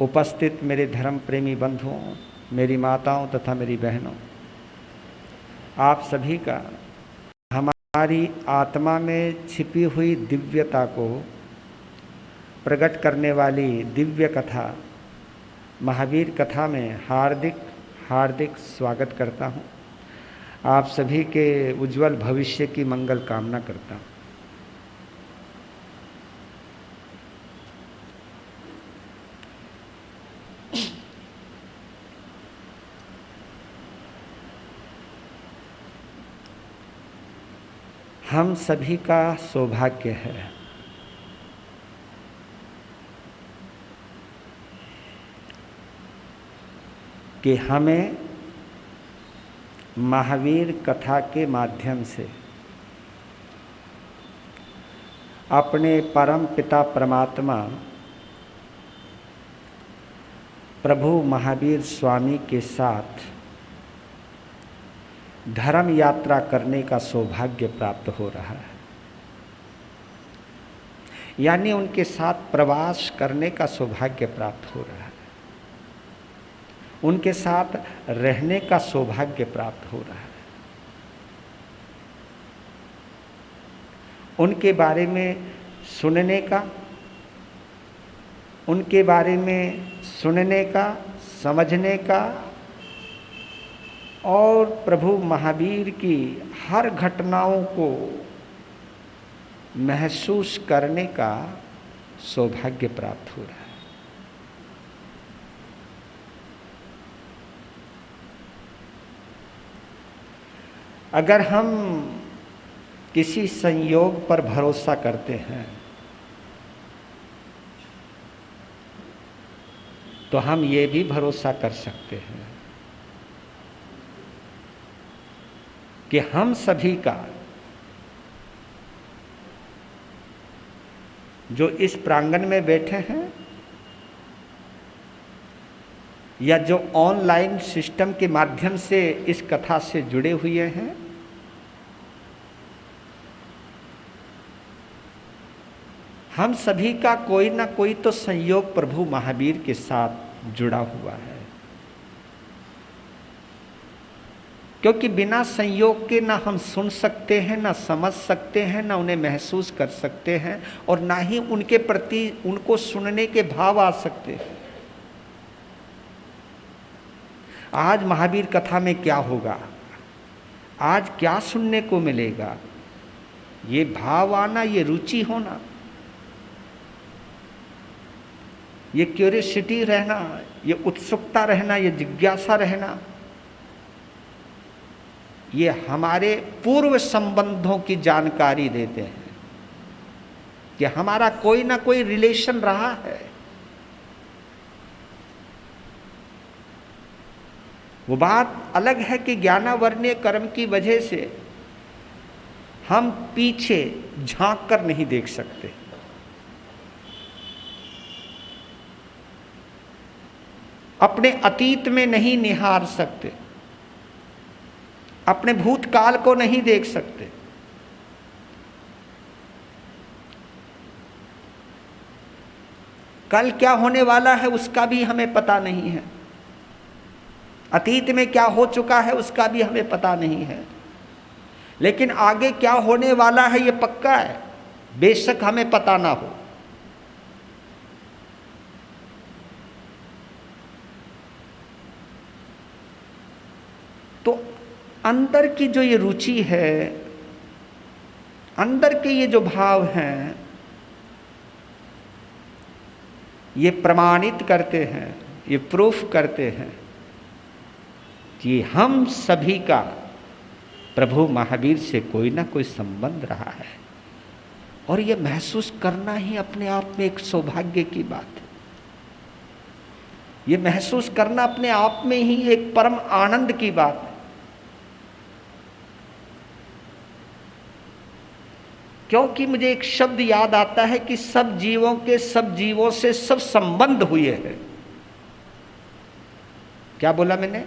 उपस्थित मेरे धर्म प्रेमी बंधुओं, मेरी माताओं तथा मेरी बहनों, आप सभी का हमारी आत्मा में छिपी हुई दिव्यता को प्रकट करने वाली दिव्य कथा महावीर कथा में हार्दिक हार्दिक स्वागत करता हूँ। आप सभी के उज्जवल भविष्य की मंगल कामना करता हूँ। हम सभी का सौभाग्य है कि हमें महावीर कथा के माध्यम से अपने परम पिता परमात्मा प्रभु महावीर स्वामी के साथ धर्म यात्रा करने का सौभाग्य प्राप्त हो रहा है, यानी उनके साथ प्रवास करने का सौभाग्य प्राप्त हो रहा है, उनके साथ रहने का सौभाग्य प्राप्त हो रहा है, उनके बारे में सुनने का, उनके बारे में सुनने का, समझने का और प्रभु महावीर की हर घटनाओं को महसूस करने का सौभाग्य प्राप्त हो रहा है। अगर हम किसी संयोग पर भरोसा करते हैं तो हम ये भी भरोसा कर सकते हैं कि हम सभी का जो इस प्रांगण में बैठे हैं या जो ऑनलाइन सिस्टम के माध्यम से इस कथा से जुड़े हुए हैं, हम सभी का कोई ना कोई तो संयोग प्रभु महावीर के साथ जुड़ा हुआ है, क्योंकि बिना संयोग के ना हम सुन सकते हैं, ना समझ सकते हैं, ना उन्हें महसूस कर सकते हैं और ना ही उनके प्रति उनको सुनने के भाव आ सकते हैं। आज महावीर कथा में क्या होगा, आज क्या सुनने को मिलेगा, ये भाव आना, ये रुचि होना, ये क्यूरियोसिटी रहना, ये उत्सुकता रहना, ये जिज्ञासा रहना, ये हमारे पूर्व संबंधों की जानकारी देते हैं कि हमारा कोई ना कोई रिलेशन रहा है। वो बात अलग है कि ज्ञानावरणीय कर्म की वजह से हम पीछे झांक कर नहीं देख सकते, अपने अतीत में नहीं निहार सकते, अपने भूतकाल को नहीं देख सकते। कल क्या होने वाला है उसका भी हमें पता नहीं है, अतीत में क्या हो चुका है उसका भी हमें पता नहीं है, लेकिन आगे क्या होने वाला है ये पक्का है, बेशक हमें पता ना हो। तो अंदर की जो ये रुचि है, अंदर के ये जो भाव हैं, ये प्रमाणित करते हैं, ये प्रूफ करते हैं कि हम सभी का प्रभु महावीर से कोई ना कोई संबंध रहा है। और ये महसूस करना ही अपने आप में एक सौभाग्य की बात है। ये महसूस करना अपने आप में ही एक परम आनंद की बात है। क्योंकि मुझे एक शब्द याद आता है कि सब जीवों के सब जीवों से सब संबंध हुए हैं। क्या बोला मैंने?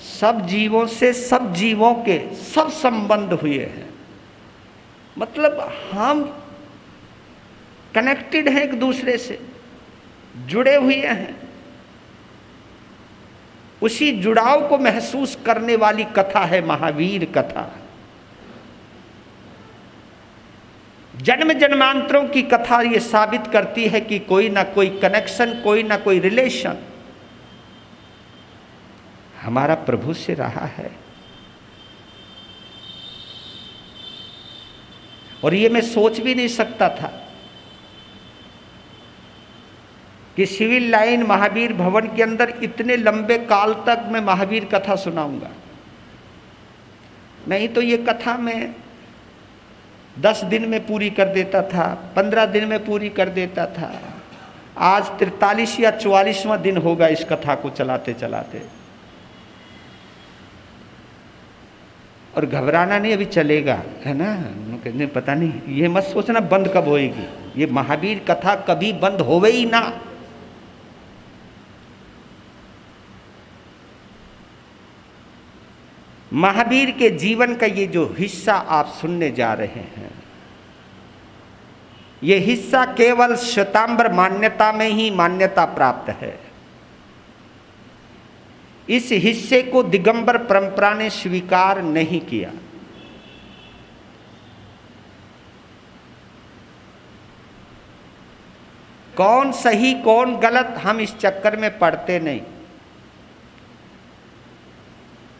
सब जीवों से सब जीवों के सब संबंध हुए हैं। मतलब हम कनेक्टेड हैं, एक दूसरे से जुड़े हुए हैं। उसी जुड़ाव को महसूस करने वाली कथा है महावीर कथा। जन्म जन्मांतरों की कथा ये साबित करती है कि कोई ना कोई कनेक्शन, कोई ना कोई रिलेशन हमारा प्रभु से रहा है। और ये मैं सोच भी नहीं सकता था कि सिविल लाइन महावीर भवन के अंदर इतने लंबे काल तक मैं महावीर कथा सुनाऊंगा। नहीं तो ये कथा मैं 10 दिन में पूरी कर देता था, 15 दिन में पूरी कर देता था। आज 43 या 44वां दिन होगा इस कथा को चलाते चलाते। और घबराना नहीं, अभी चलेगा, है ना। कहने पता नहीं, ये मत सोचना बंद कब होएगी। ये महावीर कथा कभी बंद होवे ही ना। महावीर के जीवन का ये जो हिस्सा आप सुनने जा रहे हैं, ये हिस्सा केवल श्वेतांबर मान्यता में ही मान्यता प्राप्त है। इस हिस्से को दिगंबर परंपरा ने स्वीकार नहीं किया। कौन सही कौन गलत हम इस चक्कर में पड़ते नहीं,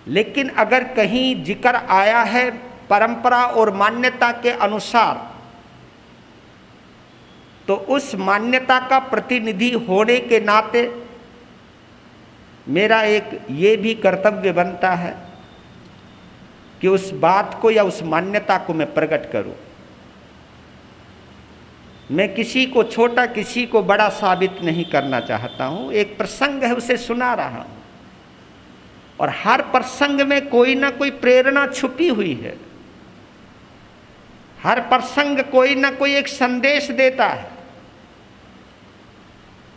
लेकिन अगर कहीं जिक्र आया है परंपरा और मान्यता के अनुसार, तो उस मान्यता का प्रतिनिधि होने के नाते मेरा एक ये भी कर्तव्य बनता है कि उस बात को या उस मान्यता को मैं प्रकट करूं। मैं किसी को छोटा किसी को बड़ा साबित नहीं करना चाहता हूं। एक प्रसंग है, उसे सुना रहा हूं, और हर प्रसंग में कोई ना कोई प्रेरणा छुपी हुई है। हर प्रसंग कोई ना कोई एक संदेश देता है।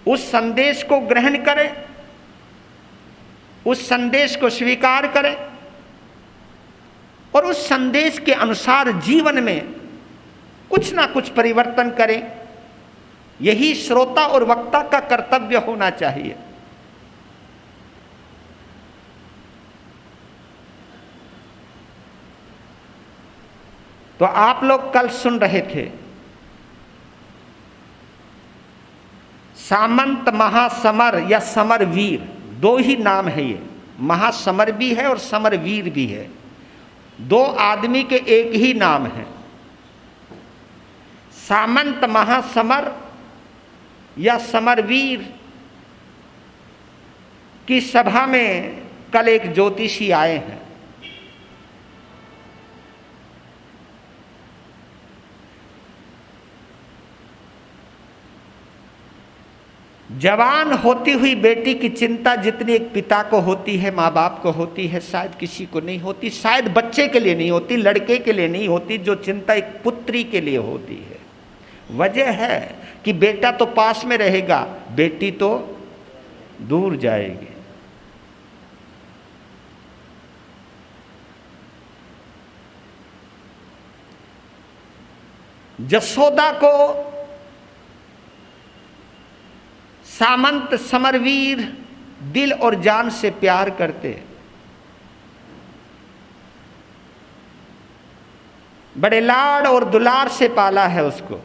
उस संदेश को ग्रहण करें, उस संदेश को स्वीकार करें और उस संदेश के अनुसार जीवन में कुछ ना कुछ परिवर्तन करें। यही श्रोता और वक्ता का कर्तव्य होना चाहिए। तो आप लोग कल सुन रहे थे सामंत महासमर या समरवीर, 2 ही नाम है ये। महासमर भी है और समरवीर भी है। 2 आदमी के एक ही नाम है। सामंत महासमर या समरवीर की सभा में कल एक ज्योतिषी आए हैं। जवान होती हुई बेटी की चिंता जितनी एक पिता को होती है, माँ बाप को होती है, शायद किसी को नहीं होती। शायद बच्चे के लिए नहीं होती, लड़के के लिए नहीं होती, जो चिंता एक पुत्री के लिए होती है। वजह है कि बेटा तो पास में रहेगा, बेटी तो दूर जाएगी। जसोदा को सामंत समरवीर दिल और जान से प्यार करते, बड़े लाड और दुलार से पाला है उसको,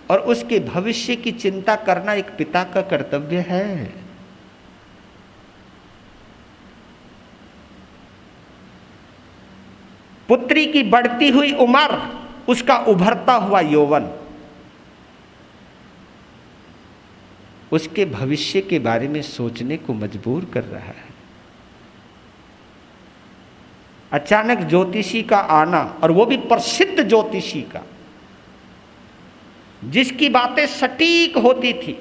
और उसके भविष्य की चिंता करना एक पिता का कर्तव्य है। पुत्री की बढ़ती हुई उम्र, उसका उभरता हुआ यौवन, उसके भविष्य के बारे में सोचने को मजबूर कर रहा है। अचानक ज्योतिषी का आना, और वो भी प्रसिद्ध ज्योतिषी का, जिसकी बातें सटीक होती थी,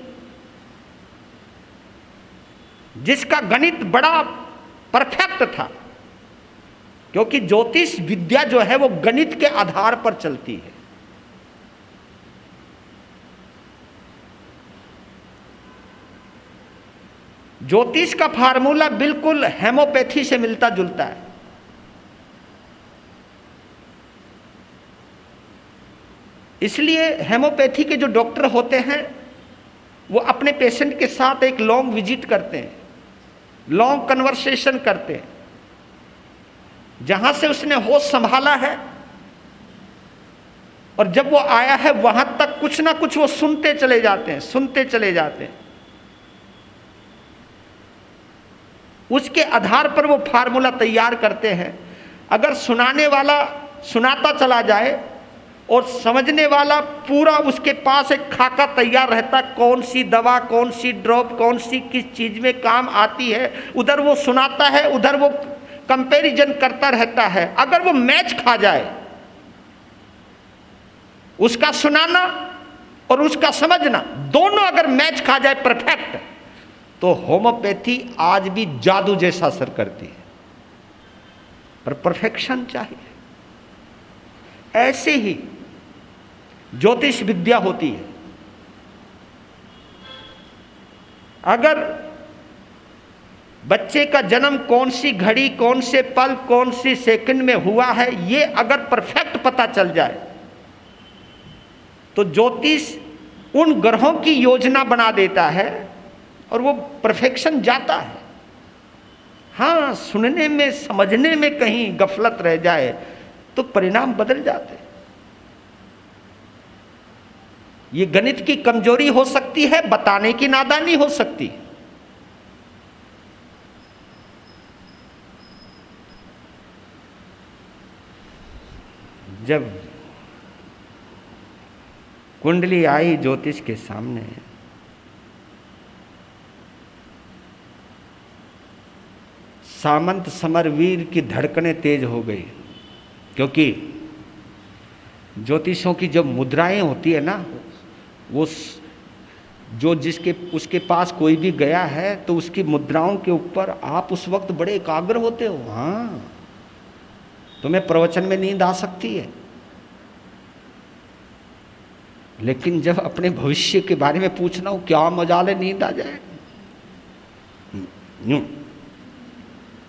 जिसका गणित बड़ा परफेक्ट था, क्योंकि ज्योतिष विद्या जो है वो गणित के आधार पर चलती है। ज्योतिष का फार्मूला बिल्कुल हेमोपैथी से मिलता जुलता है। इसलिए हेमोपैथी के जो डॉक्टर होते हैं वो अपने पेशेंट के साथ एक लॉन्ग विजिट करते हैं, लॉन्ग कन्वर्सेशन करते हैं। जहां से उसने होश संभाला है और जब वो आया है वहां तक कुछ ना कुछ वो सुनते चले जाते हैं, सुनते चले जाते हैं। उसके आधार पर वो फार्मूला तैयार करते हैं। अगर सुनाने वाला सुनाता चला जाए और समझने वाला पूरा उसके पास एक खाका तैयार रहता, कौन सी दवा, कौन सी ड्रॉप, कौन सी किस चीज में काम आती है, उधर वो सुनाता है, उधर वो कंपैरिजन करता रहता है। अगर वो मैच खा जाए, उसका सुनाना और उसका समझना दोनों अगर मैच खा जाए परफेक्ट, तो होम्योपैथी आज भी जादू जैसा असर करती है। पर परफेक्शन चाहिए। ऐसे ही ज्योतिष विद्या होती है। अगर बच्चे का जन्म कौन सी घड़ी, कौन से पल, कौन सी सेकंड में हुआ है, ये अगर परफेक्ट पता चल जाए तो ज्योतिष उन ग्रहों की योजना बना देता है और वो परफेक्शन जाता है। हाँ, सुनने में समझने में कहीं गफलत रह जाए तो परिणाम बदल जाते। ये गणित की कमजोरी हो सकती है, बताने की नादानी हो सकती है। जब कुंडली आई ज्योतिष के सामने, सामंत समरवीर की धड़कनें तेज हो गई, क्योंकि ज्योतिषों की जब मुद्राएं होती है ना, वो जो जिसके उसके पास कोई भी गया है तो उसकी मुद्राओं के ऊपर आप उस वक्त बड़े एकाग्र होते हो। हाँ, तुम्हें प्रवचन में नींद आ सकती है, लेकिन जब अपने भविष्य के बारे में पूछना हो, क्या मजाल है नींद आ जाए।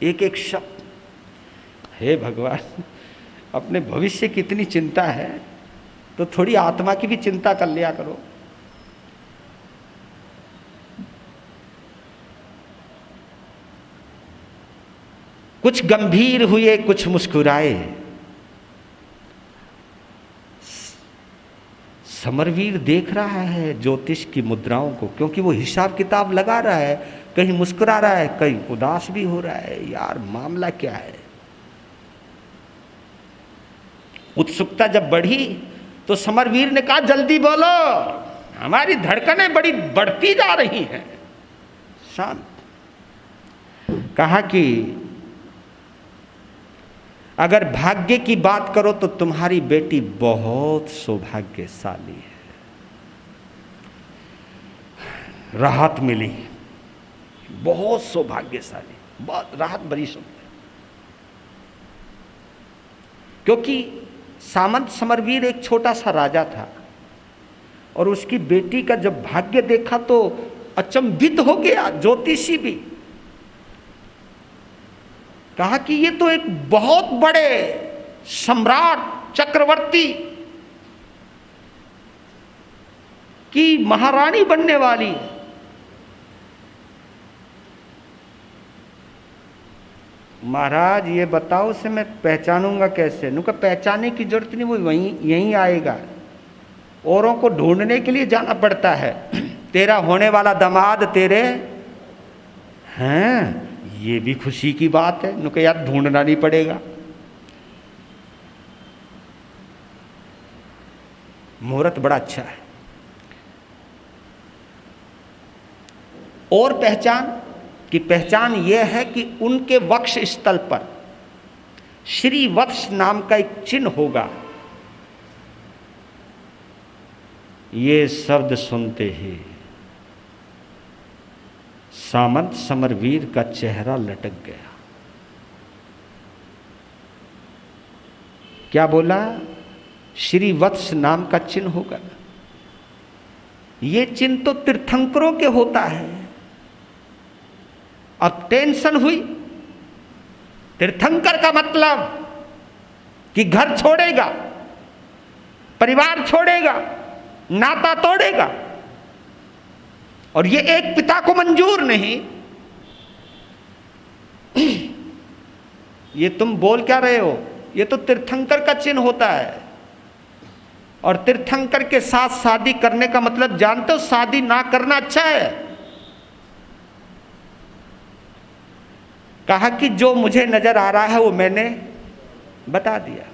एक एक शब्द, हे भगवान, अपने भविष्य की इतनी चिंता है तो थोड़ी आत्मा की भी चिंता कर लिया करो। कुछ गंभीर हुए, कुछ मुस्कुराए। समरवीर देख रहा है ज्योतिष की मुद्राओं को, क्योंकि वो हिसाब किताब लगा रहा है, कहीं मुस्कुरा रहा है, कहीं उदास भी हो रहा है। यार, मामला क्या है? उत्सुकता जब बढ़ी तो समरवीर ने कहा, जल्दी बोलो, हमारी धड़कनें बड़ी बढ़ती जा रही हैं। शांत। कहा कि अगर भाग्य की बात करो तो तुम्हारी बेटी बहुत सौभाग्यशाली है, राहत मिली, बहुत सौभाग्यशाली, बहुत राहत भरी सुनते। क्योंकि सामंत समरवीर एक छोटा सा राजा था और उसकी बेटी का जब भाग्य देखा तो अचंभित हो गया ज्योतिषी भी। कहा कि ये तो एक बहुत बड़े सम्राट चक्रवर्ती की महारानी बनने वाली। महाराज, ये बताओ उसे मैं पहचानूंगा कैसे? उनका पहचानने की जरूरत नहीं, वो वहीं यहीं आएगा। औरों को ढूंढने के लिए जाना पड़ता है। तेरा होने वाला दामाद तेरे हैं, ये भी खुशी की बात है। उनका यार ढूंढना नहीं पड़ेगा। मुहूर्त बड़ा अच्छा है। और पहचान की पहचान यह है कि उनके वक्ष स्थल पर श्रीवत्स नाम का एक चिन्ह होगा। ये शब्द सुनते ही सामंत समरवीर का चेहरा लटक गया। क्या बोला? श्रीवत्स नाम का चिन्ह होगा। ये चिन्ह तो तीर्थंकरों के होता है। अब टेंशन हुई। तीर्थंकर का मतलब कि घर छोड़ेगा, परिवार छोड़ेगा, नाता तोड़ेगा। और ये एक पिता को मंजूर नहीं। ये तुम बोल क्या रहे हो? ये तो तीर्थंकर का चिन्ह होता है। और तीर्थंकर के साथ शादी करने का मतलब जानते हो? शादी ना करना अच्छा है। कहा कि जो मुझे नजर आ रहा है वो मैंने बता दिया।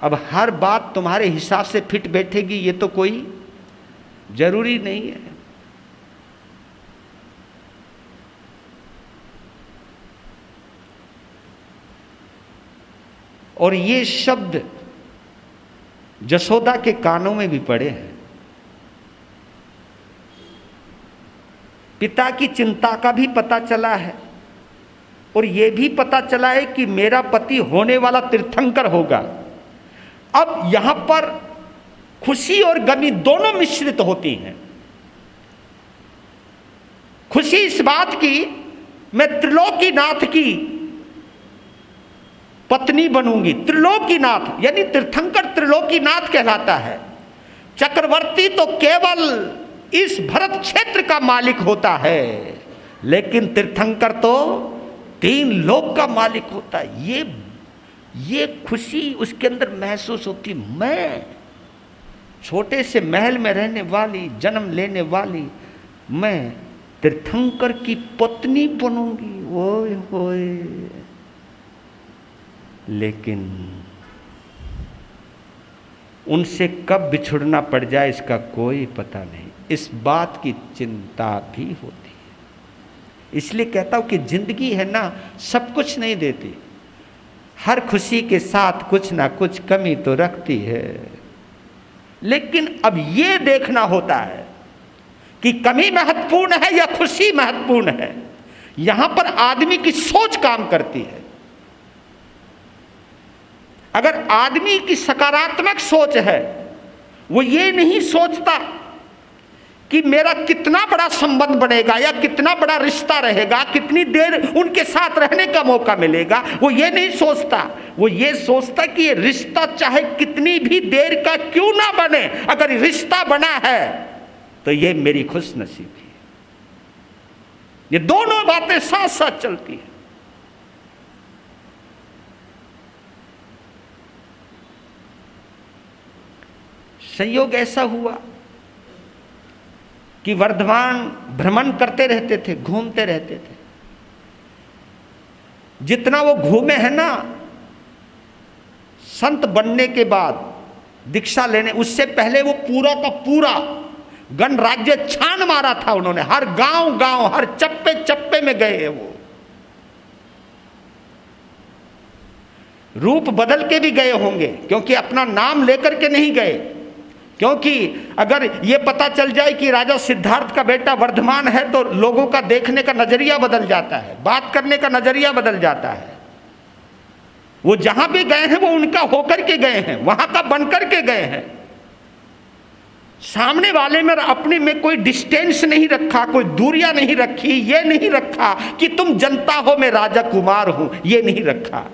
अब हर बात तुम्हारे हिसाब से फिट बैठेगी ये तो कोई जरूरी नहीं है। और ये शब्द जसोदा के कानों में भी पड़े हैं। पिता की चिंता का भी पता चला है और यह भी पता चला है कि मेरा पति होने वाला तीर्थंकर होगा। अब यहां पर खुशी और गमी दोनों मिश्रित होती हैं। खुशी इस बात की मैं त्रिलोकीनाथ की पत्नी बनूंगी। त्रिलोकीनाथ यानी तीर्थंकर त्रिलोकीनाथ कहलाता है। चक्रवर्ती तो केवल इस भरत क्षेत्र का मालिक होता है, लेकिन तीर्थंकर तो 3 लोक का मालिक होता है। ये खुशी उसके अंदर महसूस होती। मैं छोटे से महल में रहने वाली, जन्म लेने वाली, मैं तीर्थंकर की पत्नी बनूंगी। ओए होए। लेकिन उनसे कब बिछुड़ना पड़ जाए इसका कोई पता नहीं। इस बात की चिंता भी होती है। इसलिए कहता हूं कि जिंदगी है ना, सब कुछ नहीं देती। हर खुशी के साथ कुछ ना कुछ कमी तो रखती है। लेकिन अब यह देखना होता है कि कमी महत्वपूर्ण है या खुशी महत्वपूर्ण है। यहां पर आदमी की सोच काम करती है। अगर आदमी की सकारात्मक सोच है, वो ये नहीं सोचता कि मेरा कितना बड़ा संबंध बनेगा या कितना बड़ा रिश्ता रहेगा, कितनी देर उनके साथ रहने का मौका मिलेगा, वो ये नहीं सोचता। वो ये सोचता कि ये रिश्ता चाहे कितनी भी देर का क्यों ना बने, अगर रिश्ता बना है तो ये मेरी खुशनसीबी है। ये दोनों बातें साथ साथ चलती है। संयोग ऐसा हुआ कि वर्धमान भ्रमण करते रहते थे, घूमते रहते थे। जितना वो घूमे हैं ना, संत बनने के बाद, दीक्षा लेने, उससे पहले वो पूरा का पूरा गणराज्य छान मारा था उन्होंने। हर गांव गांव, हर चप्पे चप्पे में गए हैं वो। रूप बदल के भी गए होंगे, क्योंकि अपना नाम लेकर के नहीं गए। क्योंकि अगर ये पता चल जाए कि राजा सिद्धार्थ का बेटा वर्धमान है तो लोगों का देखने का नजरिया बदल जाता है, बात करने का नजरिया बदल जाता है। वो जहां भी गए हैं वो उनका होकर के गए हैं, वहां का बनकर के गए हैं। सामने वाले में अपने में कोई डिस्टेंस नहीं रखा, कोई दूरियां नहीं रखी। ये नहीं रखा कि तुम जनता हो, मैं राजा कुमार हूं, ये नहीं रखा।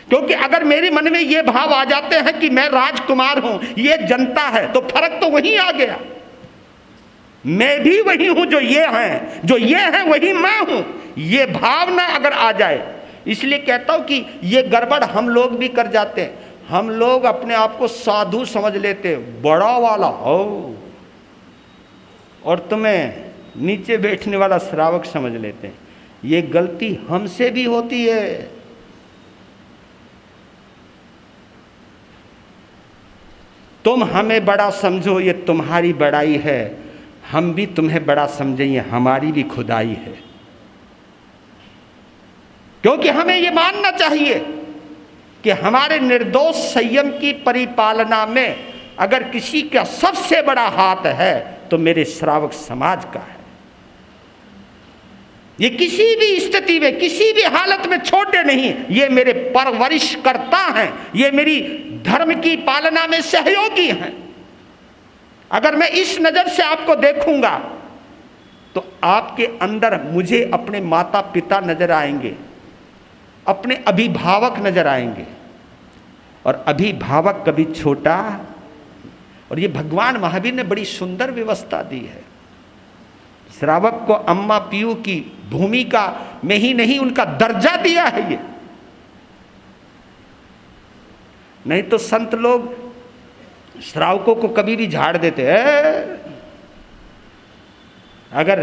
क्योंकि अगर मेरे मन में ये भाव आ जाते हैं कि मैं राजकुमार हूं, ये जनता है, तो फर्क तो वहीं आ गया। मैं भी वही हूं जो ये हैं, जो ये हैं वही मैं हूं। ये भावना अगर आ जाए, इसलिए कहता हूं कि ये गड़बड़ हम लोग भी कर जाते हैं। हम लोग अपने आप को साधु समझ लेते, बड़ा वाला हो, और तुम्हें नीचे बैठने वाला श्रावक समझ लेते हैं। ये गलती हमसे भी होती है। तुम हमें बड़ा समझो, ये तुम्हारी बड़ाई है। हम भी तुम्हें बड़ा समझें, ये हमारी भी खुदाई है। क्योंकि हमें ये मानना चाहिए कि हमारे निर्दोष संयम की परिपालना में अगर किसी का सबसे बड़ा हाथ है तो मेरे श्रावक समाज का है। ये किसी भी स्थिति में, किसी भी हालत में छोटे नहीं। ये मेरे परवरिश करता हैं, ये मेरी धर्म की पालना में सहयोगी हैं। अगर मैं इस नजर से आपको देखूंगा तो आपके अंदर मुझे अपने माता पिता नजर आएंगे, अपने अभिभावक नजर आएंगे। और अभिभावक कभी छोटा, और ये भगवान महावीर ने बड़ी सुंदर व्यवस्था दी है। श्रावक को अम्मा पीयू की भूमिका में ही नहीं, उनका दर्जा दिया है ये। नहीं तो संत लोग श्रावकों को कभी भी झाड़ देते हैं। अगर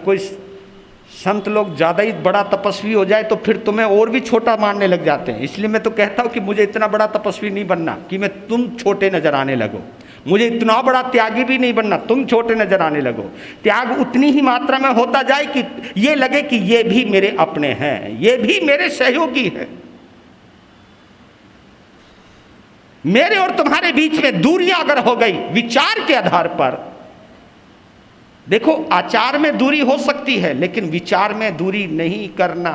कोई संत लोग ज़्यादा ही बड़ा तपस्वी हो जाए तो फिर तुम्हें और भी छोटा मानने लग जाते हैं। इसलिए मैं तो कहता हूं कि मुझे इतना बड़ा तपस्वी नहीं बनना कि मैं तुम छोटे नजर आने लगो, मुझे इतना बड़ा त्यागी भी नहीं बनना तुम छोटे नजर आने लगो। त्याग उतनी ही मात्रा में होता जाए कि ये लगे कि ये भी मेरे अपने हैं, ये भी मेरे सहयोगी हैं। मेरे और तुम्हारे बीच में दूरियां अगर हो गई विचार के आधार पर, देखो आचार में दूरी हो सकती है लेकिन विचार में दूरी नहीं करना,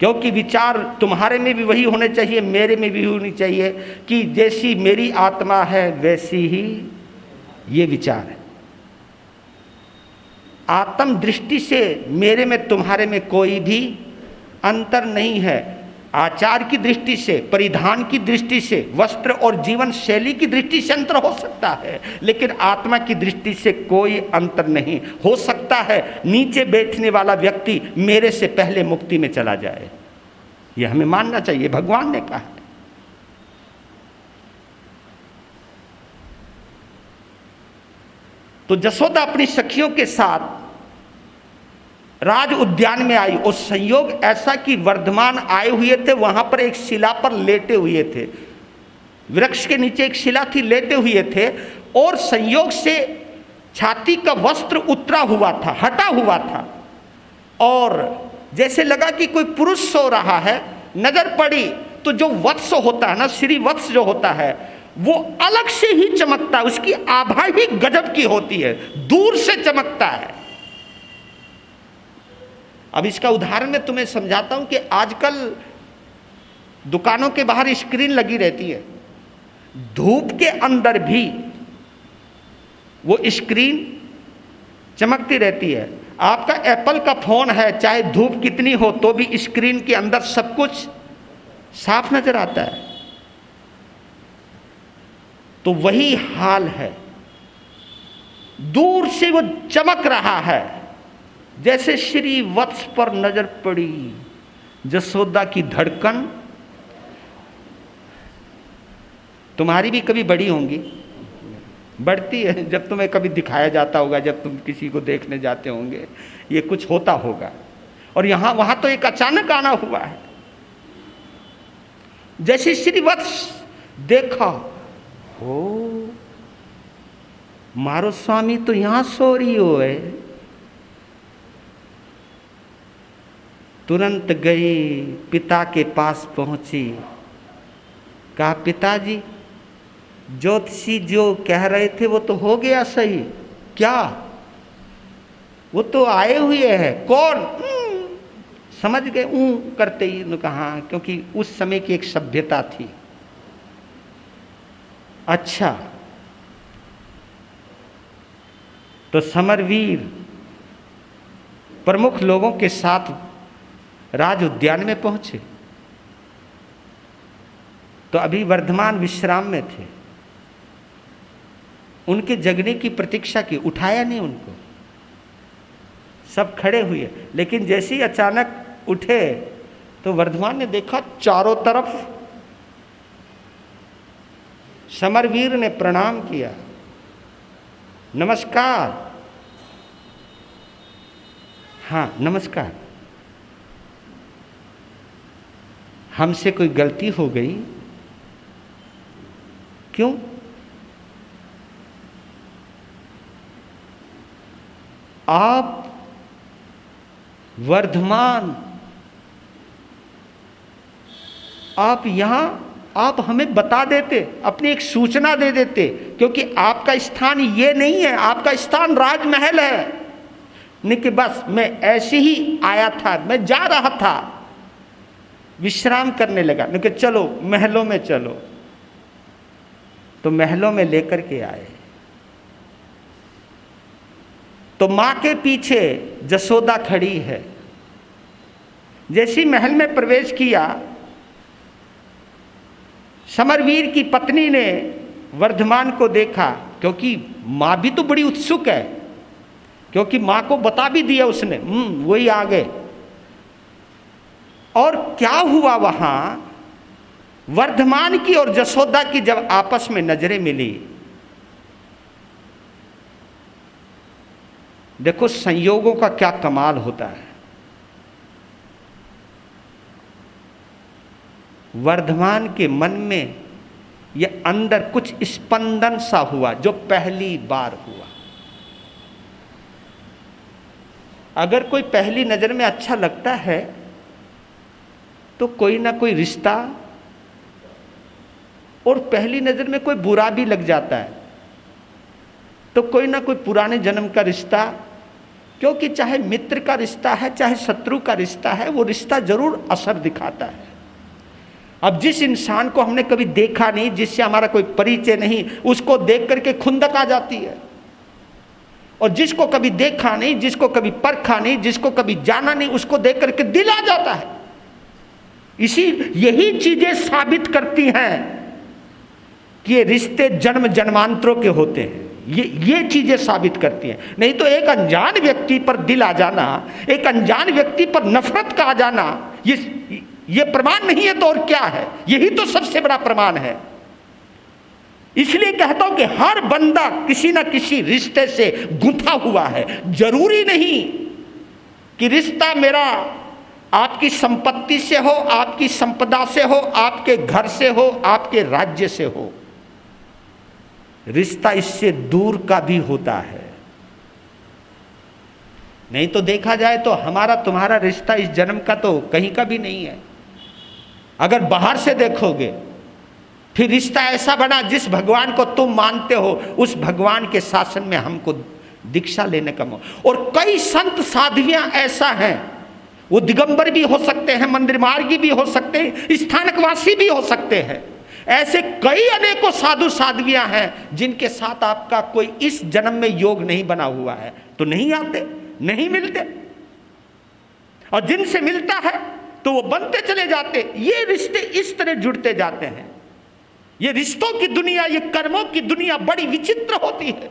क्योंकि विचार तुम्हारे में भी वही होने चाहिए, मेरे में भी होनी चाहिए कि जैसी मेरी आत्मा है वैसी ही ये विचार है। आत्म दृष्टि से मेरे में तुम्हारे में कोई भी अंतर नहीं है। आचार की दृष्टि से, परिधान की दृष्टि से, वस्त्र और जीवन शैली की दृष्टि से अंतर हो सकता है, लेकिन आत्मा की दृष्टि से कोई अंतर नहीं हो सकता है। नीचे बैठने वाला व्यक्ति मेरे से पहले मुक्ति में चला जाए, यह हमें मानना चाहिए, भगवान ने कहा है। तो जसोदा अपनी सखियों के साथ राज उद्यान में आई और संयोग ऐसा कि वर्धमान आए हुए थे, वहां पर एक शिला पर लेटे हुए थे, वृक्ष के नीचे एक शिला थी, लेटे हुए थे और संयोग से छाती का वस्त्र उतरा हुआ था, हटा हुआ था और जैसे लगा कि कोई पुरुष सो रहा है। नजर पड़ी तो जो वत्स होता है ना, श्री वत्स जो होता है वो अलग से ही चमकता है, उसकी आभा ही गजब की होती है, दूर से चमकता है। अब इसका उदाहरण मैं तुम्हें समझाता हूं कि आजकल दुकानों के बाहर स्क्रीन लगी रहती है, धूप के अंदर भी वो स्क्रीन चमकती रहती है। आपका एप्पल का फोन है, चाहे धूप कितनी हो तो भी स्क्रीन के अंदर सब कुछ साफ नजर आता है। तो वही हाल है, दूर से वो चमक रहा है। जैसे श्री वत्स पर नजर पड़ी, जसोदा की धड़कन तुम्हारी भी कभी बड़ी होंगी, बढ़ती है जब तुम्हें कभी दिखाया जाता होगा, जब तुम किसी को देखने जाते होंगे, ये कुछ होता होगा। और यहां वहां तो एक अचानक आना हुआ है। जैसे श्री वत्स देखा, हो मारो स्वामी तो यहां सो रही हो है। तुरंत गई, पिता के पास पहुंची, कहा पिताजी ज्योतिषी जो कह रहे थे वो तो हो गया सही। क्या? वो तो आए हुए हैं। कौन? समझ गए करते ही उन्होंने कहा, क्योंकि उस समय की एक सभ्यता थी। अच्छा, तो समरवीर प्रमुख लोगों के साथ राज उद्यान में पहुंचे तो अभी वर्धमान विश्राम में थे। उनके जगने की प्रतीक्षा की, उठाया नहीं उनको, सब खड़े हुए। लेकिन जैसे ही अचानक उठे तो वर्धमान ने देखा चारों तरफ। समरवीर ने प्रणाम किया, नमस्कार। हाँ नमस्कार, हमसे कोई गलती हो गई? क्यों? आप वर्धमान, आप यहां, आप हमें बता देते, अपनी एक सूचना दे देते, क्योंकि आपका स्थान ये नहीं है, आपका स्थान राजमहल है। नहीं कि बस मैं ऐसे ही आया था, मैं जा रहा था, विश्राम करने लगा। नहीं कि चलो महलों में चलो, तो महलों में लेकर के आए। तो मां के पीछे जसोदा खड़ी है। जैसी महल में प्रवेश किया, समरवीर की पत्नी ने वर्धमान को देखा, क्योंकि मां भी तो बड़ी उत्सुक है। क्योंकि मां को बता भी दिया उसने, वही आ गए। और क्या हुआ वहां, वर्धमान की और जसोदा की जब आपस में नजरें मिली, देखो संयोगों का क्या कमाल होता है। वर्धमान के मन में यह अंदर कुछ स्पंदन सा हुआ जो पहली बार हुआ। अगर कोई पहली नजर में अच्छा लगता है तो कोई ना कोई रिश्ता, और पहली नजर में कोई बुरा भी लग जाता है तो कोई ना कोई पुराने जन्म का रिश्ता, क्योंकि चाहे मित्र का रिश्ता है चाहे शत्रु का रिश्ता है, वो रिश्ता जरूर असर दिखाता है। अब जिस इंसान को हमने कभी देखा नहीं, जिससे हमारा कोई परिचय नहीं, उसको देख करके खुंदक आ जाती है। और जिसको कभी देखा नहीं, जिसको कभी परखा नहीं, जिसको कभी जाना नहीं, उसको देख करके दिल आ जाता है। यही चीजें साबित करती हैं कि ये रिश्ते जन्म जन्मांतरों के होते हैं। ये चीजें साबित करती हैं। नहीं तो एक अनजान व्यक्ति पर दिल आ जाना, एक अनजान व्यक्ति पर नफरत का आ जाना, ये प्रमाण नहीं है तो और क्या है? यही तो सबसे बड़ा प्रमाण है। इसलिए कहता हूं कि हर बंदा किसी ना किसी रिश्ते से गुंथा हुआ है। जरूरी नहीं कि रिश्ता मेरा आपकी संपत्ति से हो, आपकी संपदा से हो, आपके घर से हो, आपके राज्य से हो। रिश्ता इससे दूर का भी होता है। नहीं तो देखा जाए तो हमारा तुम्हारा रिश्ता इस जन्म का तो कहीं का भी नहीं है। अगर बाहर से देखोगे फिर रिश्ता ऐसा बना, जिस भगवान को तुम मानते हो उस भगवान के शासन में हमको दीक्षा लेने का मौका। और कई संत साध्वियां ऐसा हैं, वो दिगंबर भी हो सकते हैं, मंदिर मार्गी भी हो सकते हैं, स्थानकवासी भी हो सकते हैं। ऐसे कई अनेकों साधु साध्वियां हैं जिनके साथ आपका कोई इस जन्म में योग नहीं बना हुआ है, तो नहीं आते, नहीं मिलते। और जिनसे मिलता है तो वो बनते चले जाते। ये रिश्ते इस तरह जुड़ते जाते हैं। ये रिश्तों की दुनिया, ये कर्मों की दुनिया बड़ी विचित्र होती है।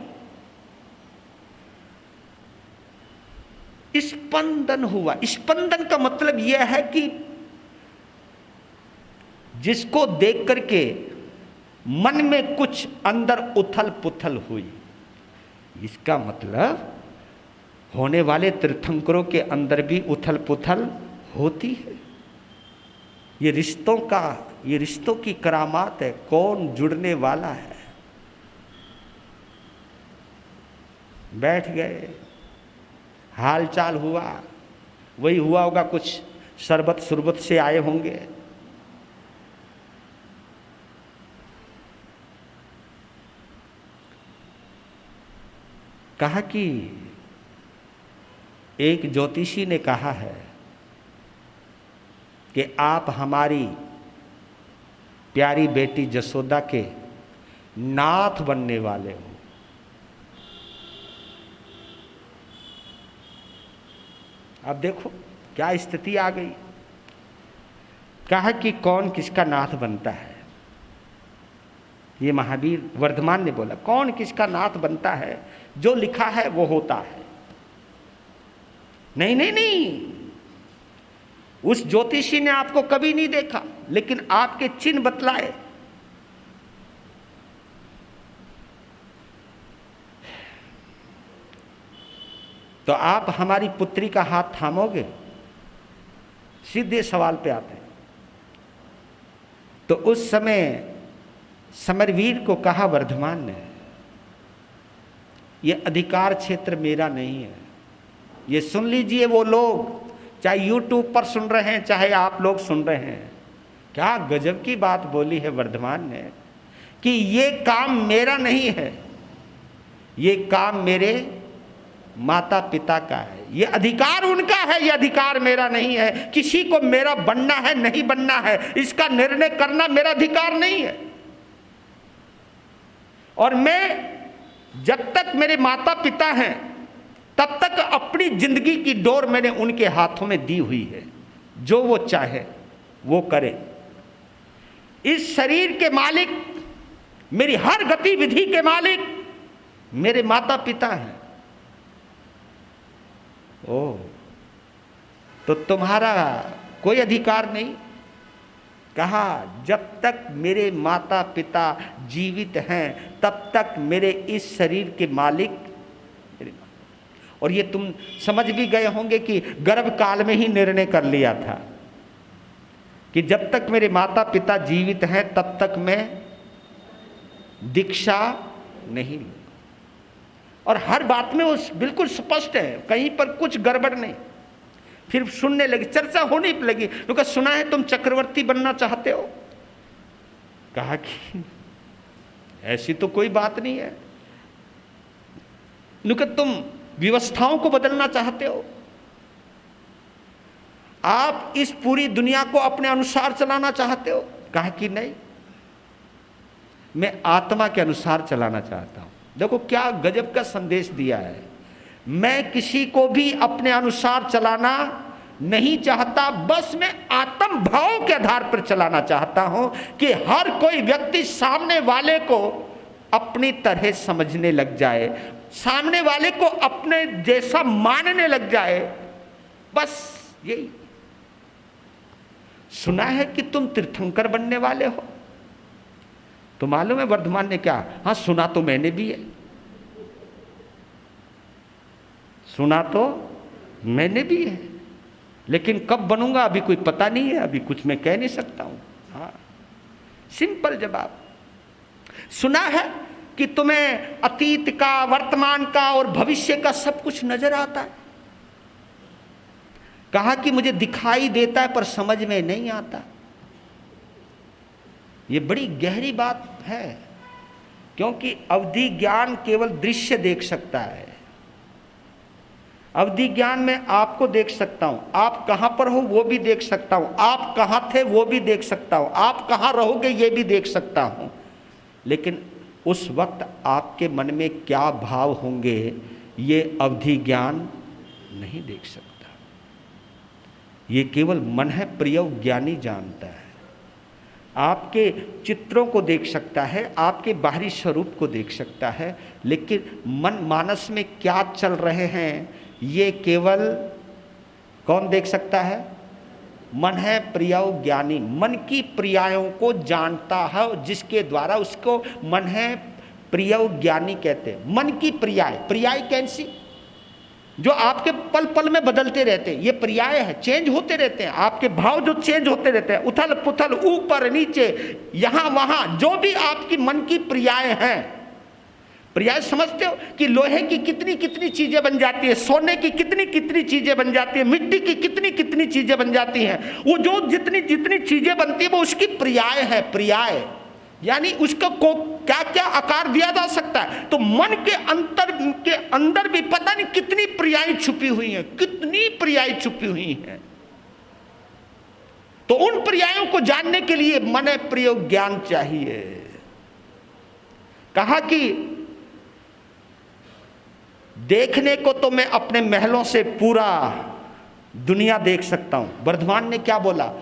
स्पंदन हुआ। स्पंदन का मतलब यह है कि जिसको देख करके मन में कुछ अंदर उथल पुथल हुई। इसका मतलब होने वाले तीर्थंकरों के अंदर भी उथल पुथल होती है। ये रिश्तों की करामात है। कौन जुड़ने वाला है? बैठ गए, हाल चाल हुआ, वही हुआ होगा, कुछ शरबत सुरबत से आए होंगे। कहा कि एक ज्योतिषी ने कहा है कि आप हमारी प्यारी बेटी जसोदा के नाथ बनने वाले हो। अब देखो क्या स्थिति आ गई। कहा कि कौन किसका नाथ बनता है? ये महावीर वर्धमान ने बोला, कौन किसका नाथ बनता है? जो लिखा है वो होता है। नहीं नहीं नहीं, उस ज्योतिषी ने आपको कभी नहीं देखा, लेकिन आपके चिन्ह बतलाए। तो आप हमारी पुत्री का हाथ थामोगे? सीधे सवाल पे आते हैं। तो उस समय समरवीर को कहा वर्धमान ने, ये अधिकार क्षेत्र मेरा नहीं है। ये सुन लीजिए वो लोग, चाहे YouTube पर सुन रहे हैं चाहे आप लोग सुन रहे हैं। क्या गजब की बात बोली है वर्धमान ने कि ये काम मेरा नहीं है, ये काम मेरे माता पिता का है। ये अधिकार उनका है, ये अधिकार मेरा नहीं है। किसी को मेरा बनना है नहीं बनना है इसका निर्णय करना मेरा अधिकार नहीं है। और मैं जब तक मेरे माता पिता हैं तब तक अपनी जिंदगी की डोर मैंने उनके हाथों में दी हुई है। जो वो चाहे वो करे। इस शरीर के मालिक, मेरी हर गतिविधि के मालिक मेरे माता पिता हैं। ओ, तो तुम्हारा कोई अधिकार नहीं। कहा जब तक मेरे माता पिता जीवित हैं तब तक मेरे इस शरीर के मालिक। और ये तुम समझ भी गए होंगे कि गर्भ काल में ही निर्णय कर लिया था कि जब तक मेरे माता पिता जीवित हैं तब तक मैं दीक्षा नहीं लूंगा। और हर बात में वो बिल्कुल स्पष्ट है, कहीं पर कुछ गड़बड़ नहीं। फिर सुनने लगी, चर्चा होने लगी। तो कहा सुना है तुम चक्रवर्ती बनना चाहते हो। कहा कि ऐसी तो कोई बात नहीं है। नुका तुम व्यवस्थाओं को बदलना चाहते हो, आप इस पूरी दुनिया को अपने अनुसार चलाना चाहते हो। कहा कि नहीं, मैं आत्मा के अनुसार चलाना चाहता हूं। देखो क्या गजब का संदेश दिया है। मैं किसी को भी अपने अनुसार चलाना नहीं चाहता, बस मैं आत्म भाव के आधार पर चलाना चाहता हूं कि हर कोई व्यक्ति सामने वाले को अपनी तरह समझने लग जाए, सामने वाले को अपने जैसा मानने लग जाए। बस यही। सुना है कि तुम तीर्थंकर बनने वाले हो, तो मालूम है वर्धमान ने क्या? हाँ सुना तो मैंने भी है, सुना तो मैंने भी है, लेकिन कब बनूंगा अभी कोई पता नहीं है, अभी कुछ मैं कह नहीं सकता हूं। हाँ सिंपल जवाब। सुना है कि तुम्हें अतीत का, वर्तमान का और भविष्य का सब कुछ नजर आता है। कहा कि मुझे दिखाई देता है पर समझ में नहीं आता। ये बड़ी गहरी बात है, क्योंकि अवधि ज्ञान केवल दृश्य देख सकता है। अवधि ज्ञान में आपको देख सकता हूं, आप कहां पर हो वो भी देख सकता हूं, आप कहां थे वो भी देख सकता हूं, आप कहां रहोगे ये भी देख सकता हूं, लेकिन उस वक्त आपके मन में क्या भाव होंगे ये अवधि ज्ञान नहीं देख सकता। ये केवल मन है प्रिय ज्ञानी जानता है। आपके चित्रों को देख सकता है, आपके बाहरी स्वरूप को देख सकता है, लेकिन मन मानस में क्या चल रहे हैं ये केवल कौन देख सकता है? मन है प्रिय ज्ञानी। मन की प्रियाओं को जानता है, जिसके द्वारा उसको मन है प्रिय ज्ञानी कहते हैं। मन की प्रियाएं, प्रियाएं कैसी? जो आपके पल पल में बदलते रहते हैं, ये पर्याय है, चेंज होते रहते हैं। आपके भाव जो चेंज होते रहते हैं, उथल पुथल, ऊपर नीचे, यहां वहां, जो भी आपकी मन की पर्याय हैं। पर्याय समझते हो कि लोहे की कितनी कितनी चीजें बन जाती है, सोने की कितनी कितनी चीजें बन जाती है, मिट्टी की कितनी कितनी चीजें बन जाती हैं। वो जो जितनी जितनी चीजें बनती है वो उसकी पर्याय है। पर्याय यानी उसको को क्या क्या आकार दिया जा सकता है। तो मन के अंदर भी पता नहीं कितनी पर्याय छुपी हुई हैं, कितनी पर्याय छुपी हुई हैं। तो उन पर्यायों को जानने के लिए मन प्रिय ज्ञान चाहिए। कहा कि देखने को तो मैं अपने महलों से पूरा दुनिया देख सकता हूं। वर्धमान ने क्या बोला?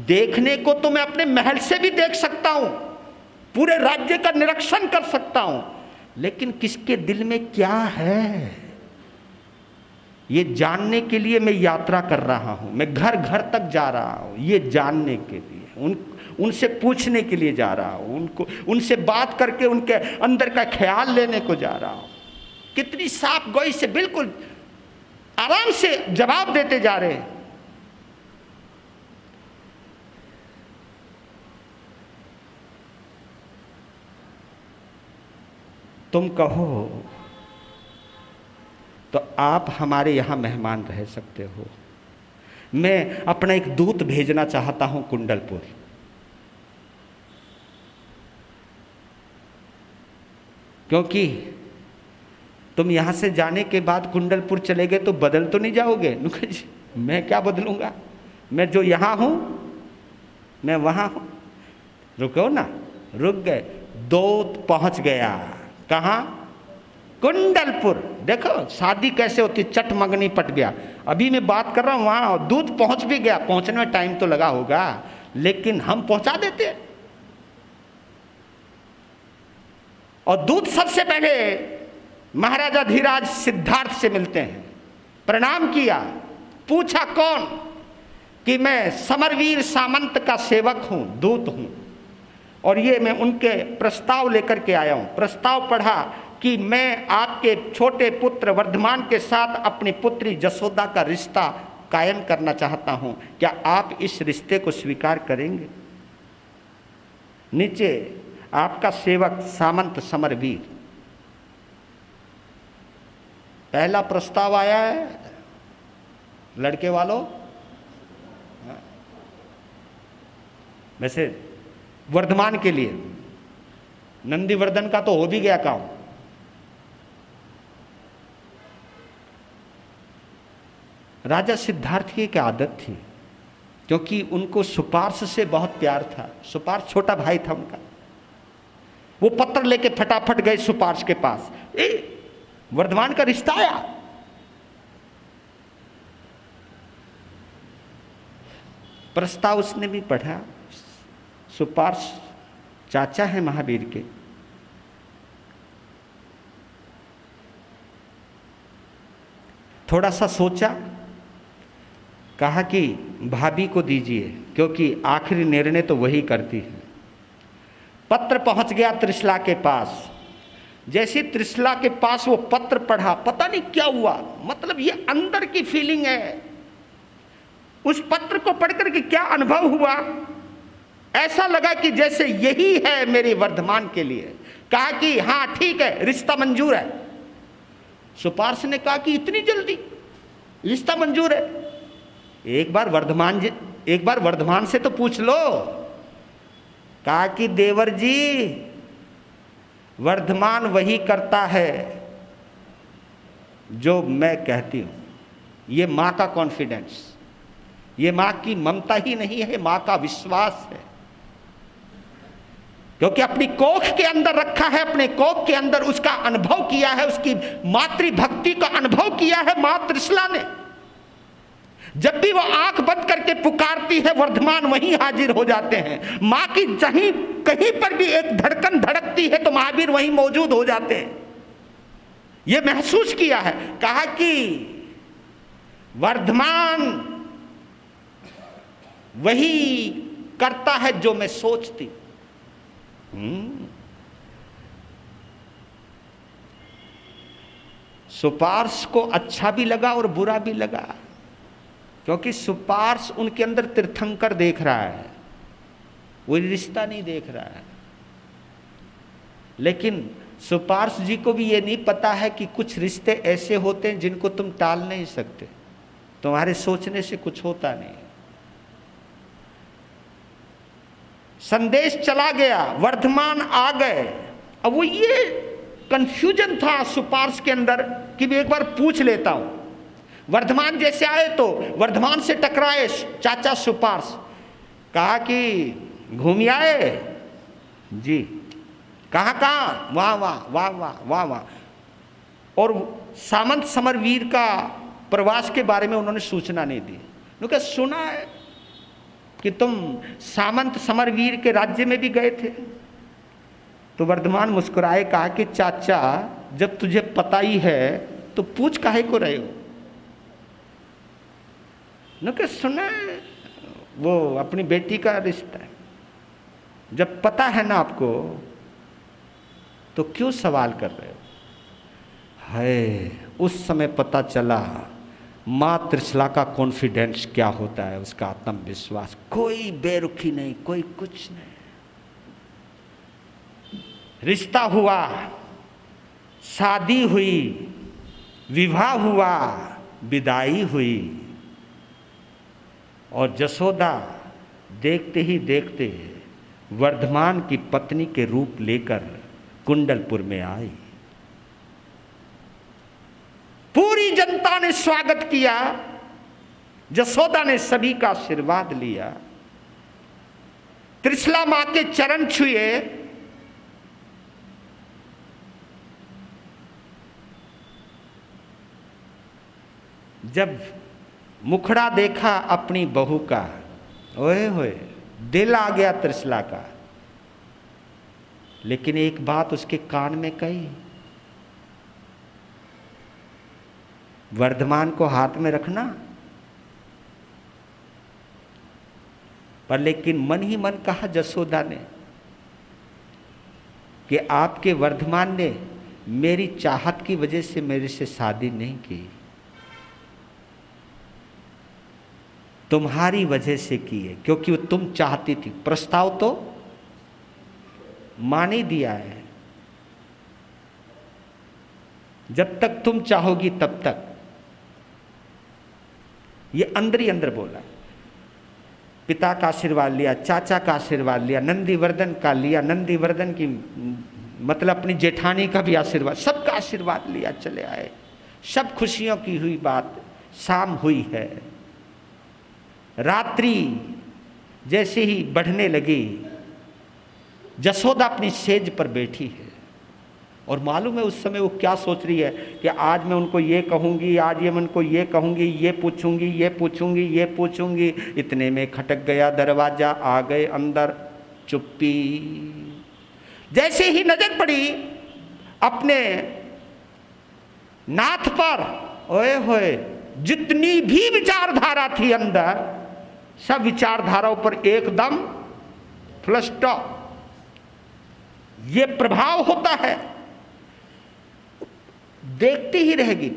देखने को तो मैं अपने महल से भी देख सकता हूं, पूरे राज्य का निरीक्षण कर सकता हूं, लेकिन किसके दिल में क्या है ये जानने के लिए मैं यात्रा कर रहा हूं। मैं घर घर तक जा रहा हूं ये जानने के लिए, उनसे पूछने के लिए जा रहा हूं, उनसे बात करके उनके अंदर का ख्याल लेने को जा रहा हूं। कितनी साफ गोई से बिल्कुल आराम से जवाब देते जा रहे हैं। तुम कहो तो आप हमारे यहां मेहमान रह सकते हो। मैं अपना एक दूत भेजना चाहता हूं कुंडलपुर। क्योंकि तुम यहां से जाने के बाद कुंडलपुर चले गए तो बदल तो नहीं जाओगे। मैं क्या बदलूंगा, मैं जो यहां हूं मैं वहां हूं। रुको ना, रुक गए, दूत पहुंच गया। कहां? कुंडलपुर। देखो शादी कैसे होती, चट मंगनी पट गया। अभी मैं बात कर रहा हूं वहां दूत पहुंच भी गया। पहुंचने में टाइम तो लगा होगा, लेकिन हम पहुंचा देते। और दूत सबसे पहले महाराजा धीराज सिद्धार्थ से मिलते हैं। प्रणाम किया, पूछा कौन, कि मैं समरवीर सामंत का सेवक हूं, दूत हूं, और ये मैं उनके प्रस्ताव लेकर के आया हूं। प्रस्ताव पढ़ा कि मैं आपके छोटे पुत्र वर्धमान के साथ अपनी पुत्री जसोदा का रिश्ता कायम करना चाहता हूं, क्या आप इस रिश्ते को स्वीकार करेंगे? नीचे आपका सेवक सामंत समरवीर। पहला प्रस्ताव आया है लड़के वालों। वैसे वर्धमान के लिए, नंदीवर्धन का तो हो भी गया काम। राजा सिद्धार्थ की एक आदत थी, क्योंकि उनको सुपार्श से बहुत प्यार था। सुपार्श छोटा भाई था उनका। वो पत्र लेके फटाफट गए सुपार्श के पास, वर्धमान का रिश्ता आया। प्रस्ताव उसने भी पढ़ा। सुपार्श चाचा है महावीर के। थोड़ा सा सोचा, कहा कि भाभी को दीजिए, क्योंकि आखिरी निर्णय तो वही करती है। पत्र पहुंच गया त्रिशला के पास। जैसे त्रिशला के पास वो पत्र पढ़ा, पता नहीं क्या हुआ, मतलब ये अंदर की फीलिंग है। उस पत्र को पढ़कर के क्या अनुभव हुआ, ऐसा लगा कि जैसे यही है मेरे वर्धमान के लिए। कहा कि हाँ ठीक है, रिश्ता मंजूर है। सुपार्श ने कहा कि इतनी जल्दी रिश्ता मंजूर है? एक बार वर्धमान से तो पूछ लो। कहा कि देवर जी, वर्धमान वही करता है जो मैं कहती हूं। ये मां का कॉन्फिडेंस, ये मां की ममता ही नहीं है, मां का विश्वास है। क्योंकि अपनी कोख के अंदर रखा है, अपने कोख के अंदर उसका अनुभव किया है, उसकी मातृभक्ति का अनुभव किया है मां त्रिशला ने। जब भी वो आंख बंद करके पुकारती है, वर्धमान वहीं हाजिर हो जाते हैं। मां की कहीं पर भी एक धड़कन धड़कती है तो महावीर वहीं मौजूद हो जाते हैं। ये महसूस किया है। कहा कि वर्धमान वही करता है जो मैं सोचती। सुपार्श को अच्छा भी लगा और बुरा भी लगा, क्योंकि सुपार्श उनके अंदर तीर्थंकर देख रहा है, वो रिश्ता नहीं देख रहा है। लेकिन सुपार्श जी को भी ये नहीं पता है कि कुछ रिश्ते ऐसे होते हैं जिनको तुम टाल नहीं सकते, तुम्हारे सोचने से कुछ होता नहीं। संदेश चला गया, वर्धमान आ गए। अब वो ये कंफ्यूजन था सुपार्श के अंदर कि मैं एक बार पूछ लेता हूं। वर्धमान जैसे आए तो वर्धमान से टकराए चाचा सुपार्श। कहा कि घूम आए जी? कहाँ कहाँ? वाह वाह वाह वाह वाह वाह। और सामंत समरवीर का प्रवास के बारे में उन्होंने सूचना नहीं दी। उन्होंने सुना है कि तुम सामंत समरवीर के राज्य में भी गए थे। तो वर्धमान मुस्कुराए, कहा कि चाचा जब तुझे पता ही है तो पूछ काहे को रहे हो? न सुना है, वो अपनी बेटी का रिश्ता है। जब पता है ना आपको तो क्यों सवाल कर रहे हो? है, उस समय पता चला मां त्रिशला का कॉन्फिडेंस क्या होता है, उसका आत्मविश्वास। कोई बेरुखी नहीं, कोई कुछ नहीं। रिश्ता हुआ, शादी हुई, विवाह हुआ, विदाई हुई, और जसोदा देखते ही देखते वर्धमान की पत्नी के रूप लेकर कुंडलपुर में आई। पूरी जनता ने स्वागत किया, जसोदा ने सभी का आशीर्वाद लिया, त्रिशला मां के चरण छुए। जब मुखड़ा देखा अपनी बहू का, ओए होए, दिल आ गया त्रिशला का। लेकिन एक बात उसके कान में कही, वर्धमान को हाथ में रखना, पर लेकिन मन ही मन कहा जसोदा ने कि आपके वर्धमान ने मेरी चाहत की वजह से मेरे से शादी नहीं की, तुम्हारी वजह से की है, क्योंकि वो तुम चाहती थी। प्रस्ताव तो मान ही दिया है, जब तक तुम चाहोगी तब तक। ये अंदर ही अंदर बोला। पिता का आशीर्वाद लिया, चाचा का आशीर्वाद लिया, नंदीवर्धन का लिया, नंदीवर्धन की मतलब अपनी जेठानी का भी आशीर्वाद, सबका आशीर्वाद लिया, चले आए। सब खुशियों की हुई बात। शाम हुई है, रात्रि जैसे ही बढ़ने लगी, जसोदा अपनी सेज पर बैठी है और मालूम है उस समय वो क्या सोच रही है कि आज मैं उनको ये कहूँगी, आज मैं उनको ये कहूँगी, ये पूछूंगी, ये पूछूंगी, ये पूछूंगी। इतने में खटक गया दरवाजा, आ गए अंदर। चुप्पी। जैसे ही नजर पड़ी अपने नाथ पर, ओए होए, जितनी भी विचारधारा थी अंदर, सब विचारधाराओं पर एकदम फुल स्टॉप। ये प्रभाव होता है। देखती ही रहेगी,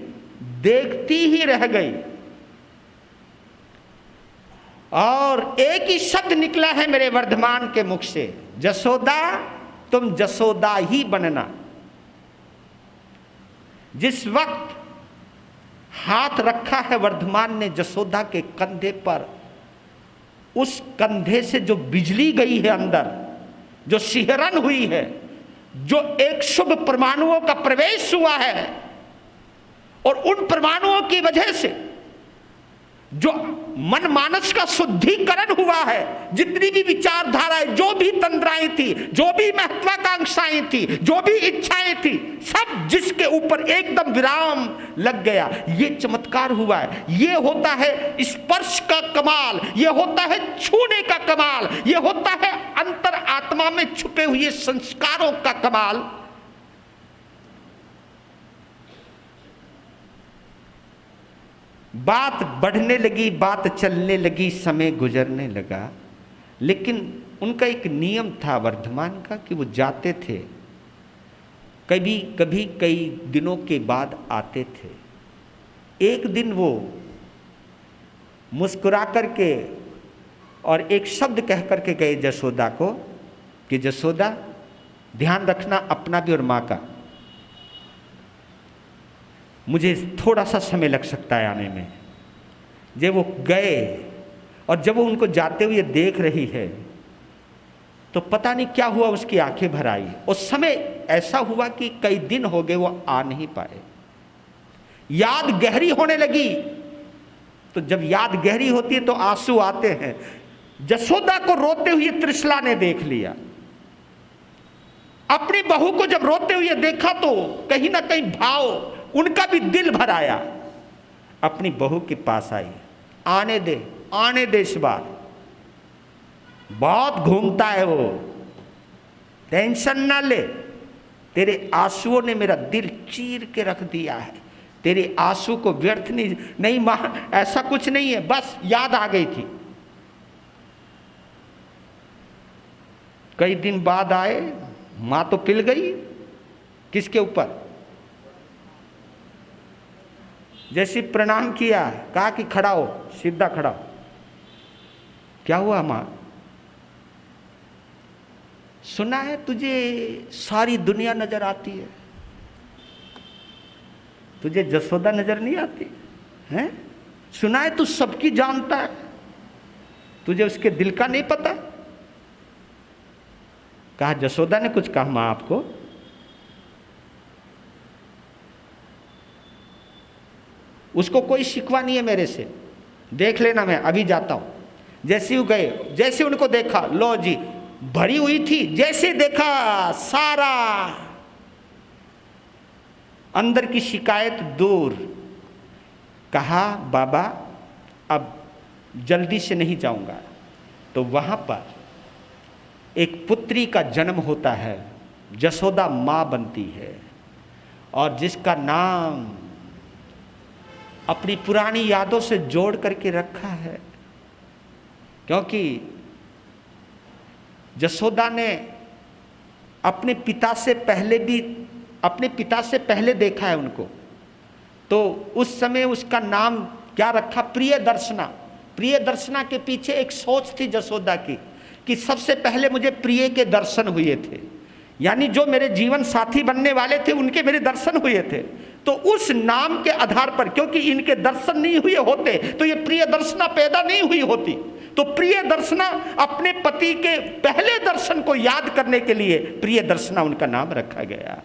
देखती ही रह गई। और एक ही शब्द निकला है मेरे वर्धमान के मुख से, जसोदा, तुम जसोदा ही बनना। जिस वक्त हाथ रखा है वर्धमान ने जसोदा के कंधे पर, उस कंधे से जो बिजली गई है अंदर, जो सिहरन हुई है, जो एक शुभ परमाणुओं का प्रवेश हुआ है, और उन परमाणुओं की वजह से जो मन मानस का शुद्धिकरण हुआ है, जितनी भी विचारधाराएं, जो भी तंद्राएं थी, जो भी महत्वाकांक्षाएं थी, जो भी इच्छाएं थी, सब जिसके ऊपर एकदम विराम लग गया। ये चमत्कार हुआ है। ये होता है स्पर्श का कमाल, ये होता है छूने का कमाल, ये होता है अंतर आत्मा में छुपे हुए संस्कारों का कमाल। बात बढ़ने लगी, बात चलने लगी, समय गुजरने लगा। लेकिन उनका एक नियम था वर्धमान का कि वो जाते थे, कभी कभी कई दिनों के बाद आते थे। एक दिन वो मुस्कुरा करके और एक शब्द कह करके गए जसोदा को कि जसोदा, ध्यान रखना अपना भी और माँ का, मुझे थोड़ा सा समय लग सकता है आने में। जब वो गए और जब वो उनको जाते हुए देख रही है तो पता नहीं क्या हुआ, उसकी आंखें भर आई। उस समय ऐसा हुआ कि कई दिन हो गए वो आ नहीं पाए। याद गहरी होने लगी, तो जब याद गहरी होती है तो आंसू आते हैं। जसोदा को रोते हुए त्रिशला ने देख लिया। अपनी बहू को जब रोते हुए देखा तो कहीं ना कहीं भाव, उनका भी दिल भर आया। अपनी बहू के पास आई, आने दे, आने दे, इस बार बहुत घूमता है वो, टेंशन ना ले, तेरे आंसुओं ने मेरा दिल चीर के रख दिया है, तेरे आंसू को व्यर्थ नहीं मां, ऐसा कुछ नहीं है, बस याद आ गई थी। कई दिन बाद आए, मां तो पिल गई। किसके ऊपर? जैसे प्रणाम किया, कहा कि खड़ा हो, सीधा खड़ा हो। क्या हुआ मां? सुना है तुझे सारी दुनिया नजर आती है, तुझे जसोदा नजर नहीं आती है? सुना है तू सबकी जानता है, तुझे उसके दिल का नहीं पता? कहा जसोदा ने कुछ कहा मां आपको? उसको कोई शिकवा नहीं है मेरे से, देख लेना, मैं अभी जाता हूं। जैसे वो गए, जैसे उनको देखा, लो जी भरी हुई थी, जैसे देखा सारा अंदर की शिकायत दूर। कहा बाबा अब जल्दी से नहीं जाऊंगा। तो वहां पर एक पुत्री का जन्म होता है, जसोदा मां बनती है, और जिसका नाम अपनी पुरानी यादों से जोड़ करके रखा है, क्योंकि यशोदा ने अपने पिता से पहले देखा है उनको, तो उस समय उसका नाम क्या रखा? प्रियदर्शना। प्रियदर्शना के पीछे एक सोच थी यशोदा की कि सबसे पहले मुझे प्रिय के दर्शन हुए थे, यानी जो मेरे जीवन साथी बनने वाले थे उनके मेरे दर्शन हुए थे। तो उस नाम के आधार पर, क्योंकि इनके दर्शन नहीं हुए होते तो ये प्रियदर्शना पैदा नहीं हुई होती, तो प्रियदर्शना अपने पति के पहले दर्शन को याद करने के लिए प्रियदर्शना उनका नाम रखा गया।